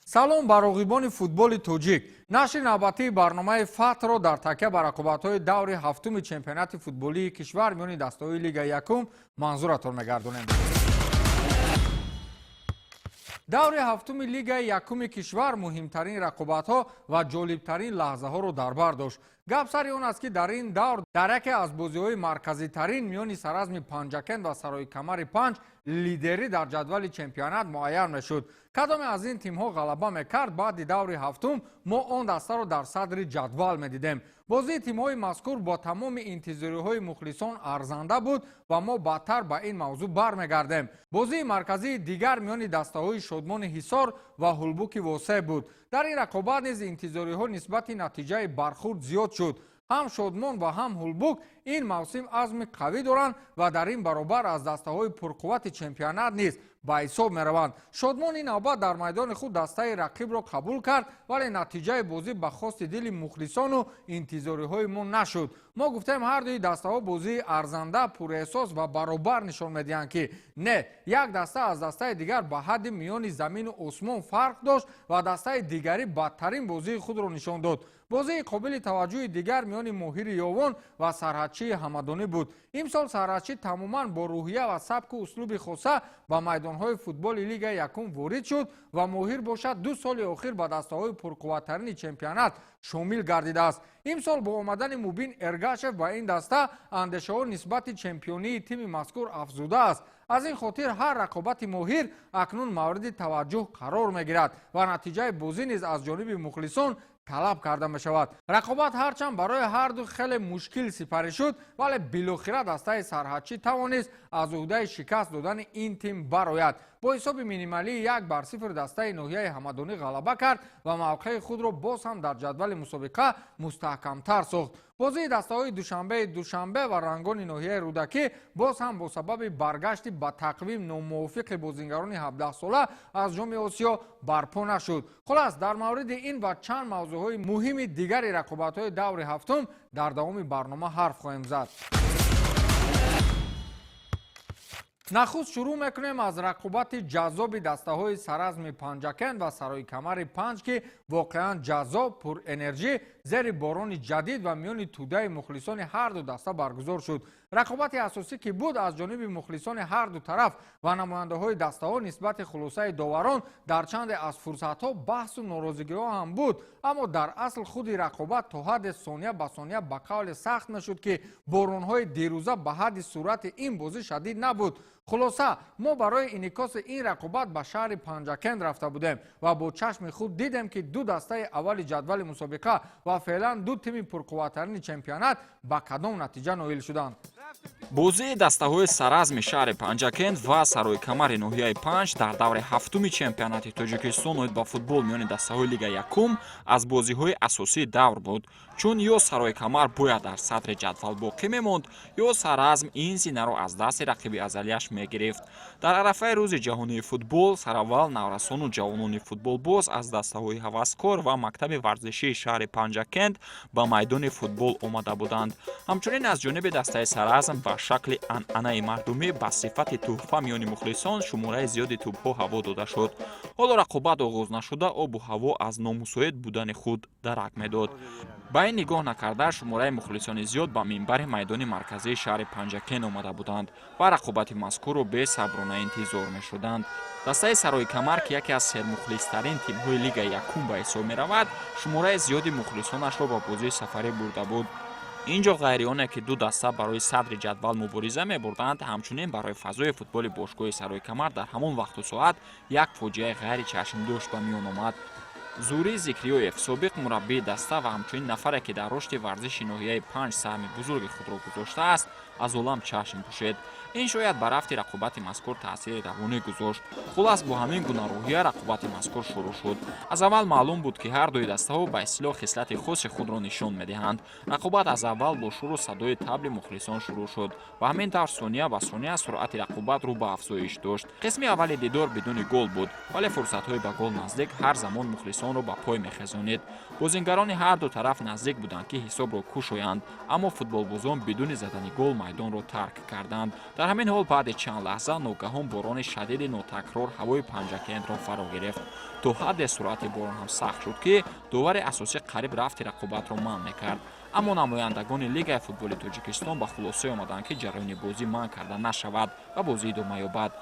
салом ба роғибони футболи тоҷик. нашри навбатии барномаи фатҳро дар такя ба рақобатҳои даври ҳафтуми чемпионати футболии кишвар миёни дастаҳои лигаи якум манзуратон мегардонем. даври ҳафтуми лигаи якуми кишвар муҳимтарин рақобатҳо ва ҷолибтарин лаҳзаҳоро дар бар дошт. гап сари он аст ки дар ин давр дар яке аз бозиҳои марказитарин миёни Саразми Панҷакен ва Сарои Камари Панҷ лидерӣ дар ҷадвали чемпионат муайян мешуд. кадоме аз ин тимҳо ғалаба мекард, баъди даври ҳафтум мо он дастаро дар садри ҷадвал медидем. бозии тимҳои мазкур бо тамоми интизориҳои мухлисон арзанда буд ва мо баъдтар ба ин мавзӯъ бармегардем. бозии марказии дигар миёни дастаҳои Шодмони Ҳисор ва Ҳулбуки Восеъ буд. дар ин рақобат низ интизориҳо нисбати натиҷаи бархурд зиёд шуд. ҳам Шодмон ва ҳам Ҳулбук ин мавсим азми қавӣ доранд ва дар ин баробар аз дастаҳои пурқуввати чемпионат низ ба ҳисоб мераванд. Шодмон ин навбат дар майдони худ дастаи рақибро қабул кард, вале натиҷаи бозӣ ба хости дили мухлисону интизориҳои мо нашуд. мо гуфтем ҳар дуи дастаҳо бозии арзанда, пурэҳсос ва баробар нишон медиҳанд ки не, як даста аз дастаи дигар ба ҳадди миёни замину осмон фарқ дошт ва дастаи дигарӣ бадтарин бозии худро нишон дод. бозии қобили таваҷҷӯҳи дигар миёни Моҳири Ёвон ва Сарҳадчии Ҳамадонӣ буд. имсол Сарҳадчӣ тамоман бо рӯҳия ва сабку услуби хоса ба майдонҳои футболи лигаи якум ворид шуд ва Моҳир бошад 2 соли охир ба дастаҳои пурқувваттарини чемпионат шомил гардидааст. имсол бо омадани Мубин Эргашев ба ин даста андешаҳо нисбати чемпионии тими мазкур афзудааст. аз ин хотир ҳар рақобати Моҳир акнун мавриди таваҷҷӯҳ қарор мегирад ва натиҷаи бозӣ низ аз ҷониби мухлисон талаб карда мешавад. рақобат ҳарчанд барои ҳарду хеле мушкил сипарӣ шуд, вале билохира дастаи Сарҳадчӣ тавонист аз уҳдаи шикаст додани ин тим барояд. бо ҳисоби минималии 1-0 дастаи ноҳияи Ҳамадонӣ ғалаба кард ва мавқеи худро боз ҳам дар ҷадвали мусобиқа мустаҳкамтар сохт. бозии дастаҳои Душанбе ва Рангони ноҳияи Рӯдакӣ боз ҳам бо сабаби баргашти ба тақвим номувофиқи бозингарони 17-сола аз ҷоми Осиё барпо нашуд. хулас дар мавриди ин ва чанд мавзӯъҳои муҳими дигари рақобатҳои даври ҳафтум дар давоми барнома ҳарф хоҳем зад. нахуст шурӯъ мекунем аз рақобати ҷаззоби дастаҳои Саразми Панҷакен ва Сарои Камари Панҷ ки воқеан ҷаззоб, пурэнержӣ, зери борони ҷадид ва миёни тӯдаи мухлисони ҳарду даста баргузор шуд. рақобати асосӣ ки буд аз ҷониби мухлисони ҳарду тараф ва намояндаҳои дастаҳо нисбати хулосаи доварон дар чанде аз фурсатҳо баҳсу норозигиҳо ҳам буд, аммо дар асл худи рақобат то ҳадде сония ба сония ба қавле сахт мешуд ки боронҳои дирӯза ба ҳадди сурати ин бозӣ шадид набуд. хулоса мо барои инъикоси ин рақобат ба шаҳри Панҷакен рафта будем ва бо чашми худ дидем ки ду дастаи аввали ҷадвали мусобиқа ва феълан ду тими пурқувваттарини чемпионат ба кадом натиҷа ноил шуданд. бозии дастаҳои Саразми шаҳри Панҷакен ва Сарои Камари ноҳияи Панҷ дар даври ҳафтуми чемпионати Тоҷикистон оид ба футбол миёни дастаҳои лигаи якум аз бозиҳои асосии давр буд, чун ё Сарои Камар бояд дар садри ҷадвал боқӣ мемонд, ё Саразм ин зинаро аз дасти рақиби азалияш мегирифт. дар арафаи рӯзи ҷаҳонии футбол сараввал наврасону ҷавонони футболбоз аз дастаҳои ҳаваскор ва мактаби варзишии шаҳри Панҷакент ба майдони футбол омада буданд. ҳамчунин аз ҷониби дастаи Саразм ба шакли анъанаи мардумӣ ба сифати тӯҳфа миёни мухлисон шумораи зиёди тӯбҳо ҳаво дода шуд. ҳоло рақобат оғоз нашуда обу ҳаво аз номусоид будани худ дарак медод. ба ин нигоҳ накарда шумораи мухлисони зиёд ба минбари майдони марказии шаҳри Панҷакен омада буданд ва рақобати мазкурро бесаброна интизор мешуданд. дастаи Сарои Камар ки яке аз сермухлистарин тимҳои лигаи якум ба ҳисоб меравад, шумораи зиёди мухлисонашро ба бозии сафарӣ бурда буд. инҷо ғайри оне ки ду даста барои садри ҷадвал мубориза мебурданд, ҳамчунин барои фазои футболи бошгоҳи Сарои Камар дар ҳамон вақту соат як фоҷиаи ғайри чашмдӯш ба миён омад. Зури Зикриёев, собиқ мураббии даста ва ҳамчунин нафаре ки дар рушди варзиши ноҳияи Панҷ саҳми бузурги худро гузоштааст, аз олам чашм пӯшед. ин шояд ба рафти рақобати мазкур таъсири равонӣ гузошт. хулас бо ҳамин гуна рӯҳия рақобати мазкур шурӯъ шуд. аз аввал маълум буд ки ҳар дуи дастаҳо ба истлоҳ хислати хоси худро нишон медиҳанд. рақобат аз аввал бо шуру садои табли мухлисон шурӯъ шуд ва ҳамин тавр сония ба сония суръати рақобат рӯ ба афзоиш дошт. қисми аввали дидор бидуни гол буд, вале фурсатҳои ба гол наздик ҳар замон мухлисонро ба пой мехезонид. бозингарони ҳарду тараф наздик буданд ки ҳисобро кушоянд, аммо футболбозон бидуни задани гол майдонро тарк карданд. дар ҳамин ҳол баъди чанд лаҳза ногаҳон борони шадиди нотакрор ҳавои Панҷакентро фаро гирифт. то ҳадде суръати борон ҳам сахт шуд ки довари асосӣ қариб рафти рақобатро манъ мекард. Аммо намояндагони Лигаи футболи Тоҷикистон ба хулоса омаданд ки ҷараёни бозӣ манъ карда нашавад ва бозӣ идома ёбад.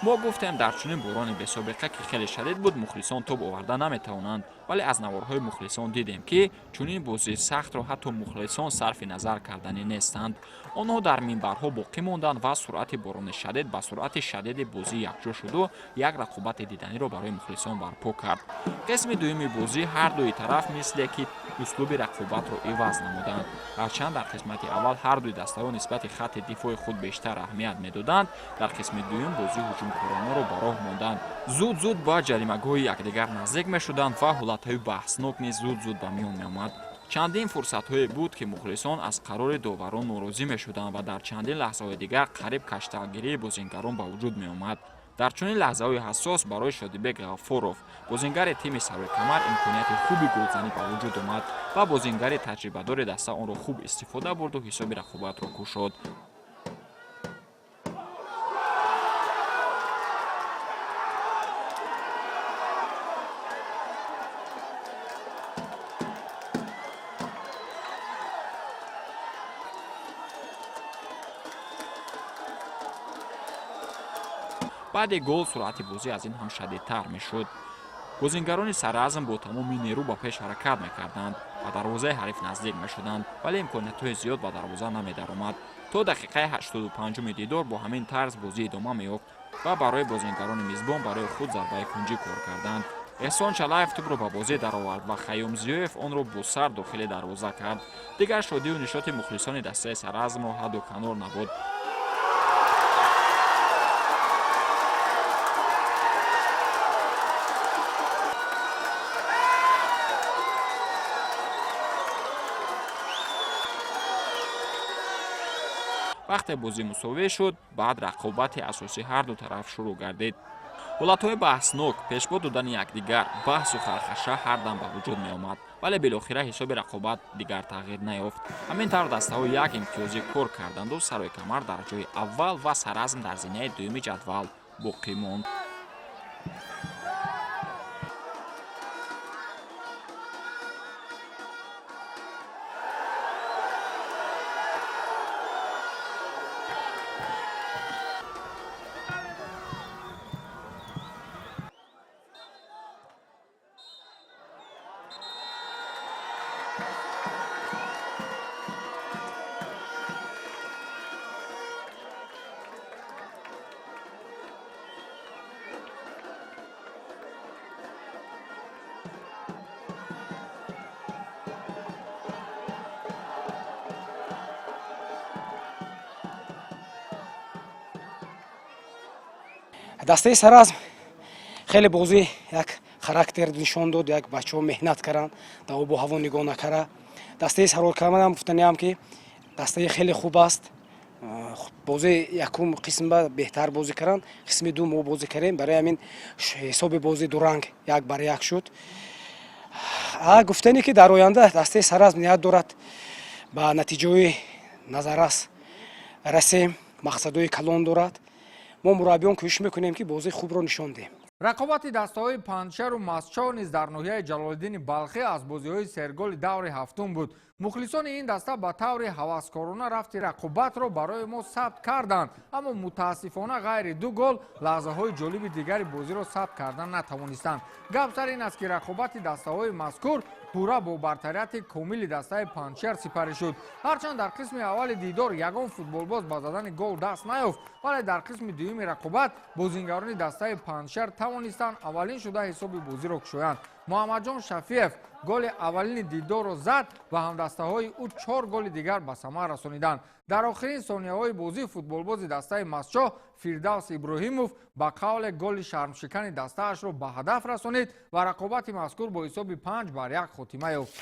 мо гуфтем дар чунин борони бесобиқа ки хеле шадид буд мухлисон тоб оварда наметавонанд, вале аз наворҳои мухлисон дидем ки чунин бозии сахтро ҳатто мухлисон сарфи назар кардани нестанд. онҳо дар минбарҳо боқӣ монданд ва суръати борони шадид ба суръати шадиди бозӣ якҷо шуду як рақобати диданиро барои мухлисон барпо кард. қисми дуюми бозӣ ҳар дуи тараф мисле ки услуби рақобатро иваз намуданд. ҳарчанд дар қисмати аввал ҳар дуи дастаҳо нисбати хатти дифои худ бештар аҳамият медоданд, дар қисми дуюм бозӣ ҳуҷумкоронаро ба роҳ монданд. зуд ба ҷаримагоҳи якдигар наздик мешуданд ва ҳолатҳои баҳснок низ зуд ба миён меомад. чандин фурсатҳое буд ки мухлисон аз қарори доварон норозӣ мешуданд ва дар чандин лаҳзаҳои дигар қариб кашталгирии бозингарон ба вуҷуд меомад. дар чунин лаҳзаҳои ҳассос барои Шодибек Ғаффоров бозингари тими Сарои Камар имконияти хуби голзанӣ ба вуҷуд омад ва бозингари таҷрибадори даста онро хуб истифода бурду ҳисоби рақобатро кушод. баъди гол суръати бозӣ аз ин ҳам шадидтар мешуд. бозингарони саразм бо тамоми нерӯ ба пеш ҳаракат мекарданд ва дарвозаи ҳариф наздик мешуданд, вале имкониятҳои зиёд ба дарвоза намедаромад. то дақиқаи 85-уми дидор бо ҳамин тарз бозӣ идома меёфт ва барои бозингарони мизбон барои худ зарбаи кунҷӣ кор карданд. эҳсон Чалаев тӯбро ба бозӣ даровард ва Хайём Зиёев онро бо сар дохили дарвоза кард. дигар шодию нишоти мухлисони дастаи саразмро ҳадду канор набуд. вақте бозӣ мусовӣ шуд, баъд рақобати асосии ҳарду тараф шурӯъ гардид. ҳолатҳои баҳснок, пешбод додани якдигар, баҳсу хархаша ҳардам ба вуҷуд меомад, вале билохира ҳисоби рақобат дигар тағйир наёфт. ҳамин тавр дастаҳо як имтиёзӣ кор карданду Сарои Камар дар ҷои аввал ва Саразм дар зинаи дуюми ҷадвал боқӣ монд. дастаи Саразм хеле бозӣ як характер нишон дод, як бачаҳо меҳнат карданд, дар обу ҳаво нигоҳ накарда. дастаи Сарои Камарам гуфтаниам ки дастаи хеле хуб аст. бозии якум қисмба беҳтар бозӣ карданд, қисми ду мо бозӣ кардем, барои ҳамин ҳисоби бозӣ дуранг 1-1 шуд. гуфтане ки дар оянда дастаи Саразм ният дорад ба натиҷаҳои назаррас расем, мақсадҳои калон дорад. мо мураббиён кӯшиш мекунем ки бозии хубро нишон диҳем. рақобати дастаҳои Панҷшару Масчов низ дар ноҳияи Ҷалолиддини Балхӣ аз бозиҳои серголи даври ҳафтум буд. мухлисони ин даста ба таври ҳаваскорона рафти рақобатро барои мо сабт карданд, аммо мутаассифона ғайри ду гол лаҳзаҳои ҷолиби дигари бозиро сабт карда натавонистанд. гап сар ин аст ки рақобати дастаҳои мазкур пурра бо бартарияти комили дастаи Панҷшар сипарӣ шуд. ҳарчанд дар қисми аввали дидор ягон футболбоз ба задани гол даст наёфт, вале дар қисми дуюми рақобат бозингарони дастаи Панҷшар тавонистанд аввалин шуда ҳисоби бозиро кушоянд. муҳаммадҷон Шафиев голи аввалини дидорро зад ва ҳамдастаҳои ӯ 4 голи дигар ба самар расониданд. дар охирин сонияҳои бозӣ футболбози дастаи Масчо Фирдавс Иброҳимов ба қавле голи шармшикани дастаашро ба ҳадаф расонид ва рақобати мазкур бо ҳисоби 5-1 хотима ёфт.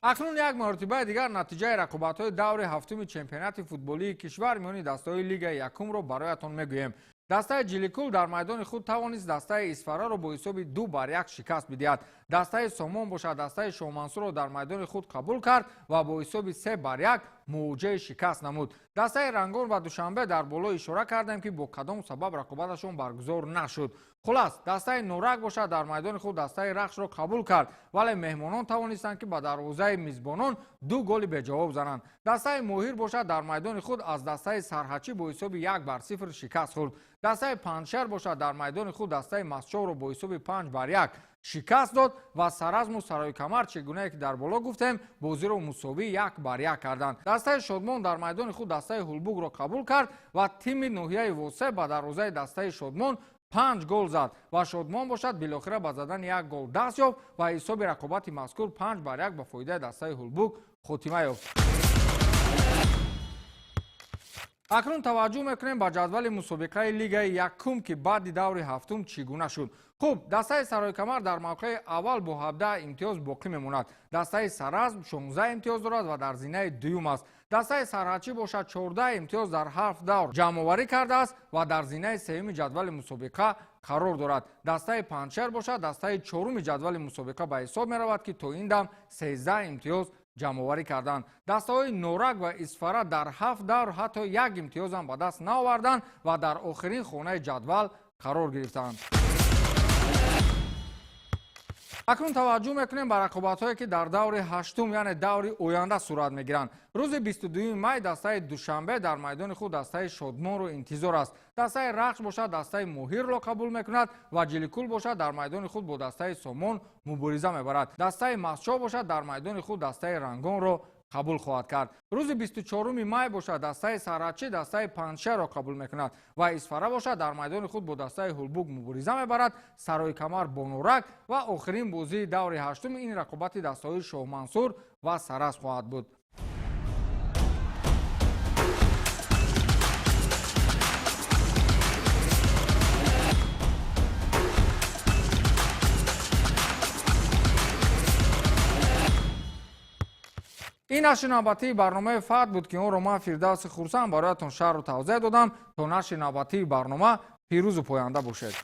акнун як маротибаи дигар натиҷаи рақобатҳои даври ҳафтуми чемпионати футболии кишвар миёни дастаҳои Лигаи якумро бароятон мегӯем. дастаи ҷиликул дар майдони худ тавонист дастаи Исфараро бо ҳисоби 2-1 шикаст бидиҳад. дастаи Сомон бошад дастаи Шоҳмансурро дар майдони худ қабул кард ва бо ҳисоби 3-1 мувоҷиҳаи шикаст намуд. дастаи Рангон ва Душанбе дар боло ишора кардем ки бо кадом сабаб рақобаташон баргузор нашуд. хулас дастаи Нурак бошад дар майдони худ дастаи Рахшро қабул кард, вале меҳмонон тавонистанд ки ба дарвозаи мизбонон 2 голи беҷавоб зананд. дастаи Моҳир бошад дар майдони худ аз дастаи Сарҳачӣ бо ҳисоби 1-0 шикаст хӯрд. дастаи Панҷшер бошад дар майдони худ дастаи Масчовро бо ҳисоби 5-1 шикаст дод ва Саразму Сароикамар чӣ гунае ки дар боло гуфтем бозиро мусовӣ 1-1 карданд. дастаи Шодмон дар майдони худ дастаи Ҳулбугро қабул кард ва тими ноҳияи Восе ба дарвозаи дастаи Шодмон 5 гол зад ва Шодмон бошад билохира ба задани 1 гол даст ёфт ва ҳисоби рақобати мазкур 5-1 ба фоидаи дастаи Ҳулбуг хотима ёфт. акнун таваҷҷӯҳ мекунем ба ҷадвали мусобиқаи лигаи якум ки баъди даври ҳафтум чӣ гуна шуд. хуб, дастаи Сароикамар дар мавқеи аввал бо 17 имтиёз боқӣ мемонад. дастаи Саразм 16 имтиёз дорад ва дар зинаи дуюм аст. дастаи Сарҳачӣ бошад 14 имтиёз дар 7 давр ҷамъоварӣ кардааст ва дар зинаи сеюми ҷадвали мусобиқа қарор дорад. дастаи Панҷшер бошад дастаи чоруми ҷадвали мусобиқа ба ҳисоб меравад ки то ин дам 13 имтиёз ҷамъоварӣ карданд. дастаҳои Норак ва Исфара дар 7 давр ҳатто 1 имтиёзам ба даст наоварданд ва дар охирин хонаи ҷадвал қарор гирифтанд. акнун таваҷҷӯҳ мекунем ба рақобатҳое ки дар даври ҳаштум яъне даври оянда сурат мегиранд. рӯзи 22 май дастаи Душанбе дар майдони худ дастаи Шодмонро интизор аст. дастаи Рахш бошад дастаи Моҳирро қабул мекунад ва Ҷиликул бошад дар майдони худ бо дастаи Сомон мубориза мебарад. дастаи Масчов бошад дар майдони худ дастаи Рангонро қабул хоҳад кард. рӯзи 24 май бошад дастаи Сарҳачӣ дастаи Панҷшерро қабул мекунад ва Исфара бошад дар майдони худ бо дастаи Ҳулбуг мубориза мебарад. Сароикамар бо Нурак ва охирин бозии даври ҳаштум ин рақобати дастаҳои Шоҳмансур ва Сараз хоҳад буд. ин нашри навбатии барномаи фат буд ки онро ман Фирдавси Хурсанд бароятон шарҳу тавзеҳ додам. то нашри навбатии барнома пирӯзу поянда бошед.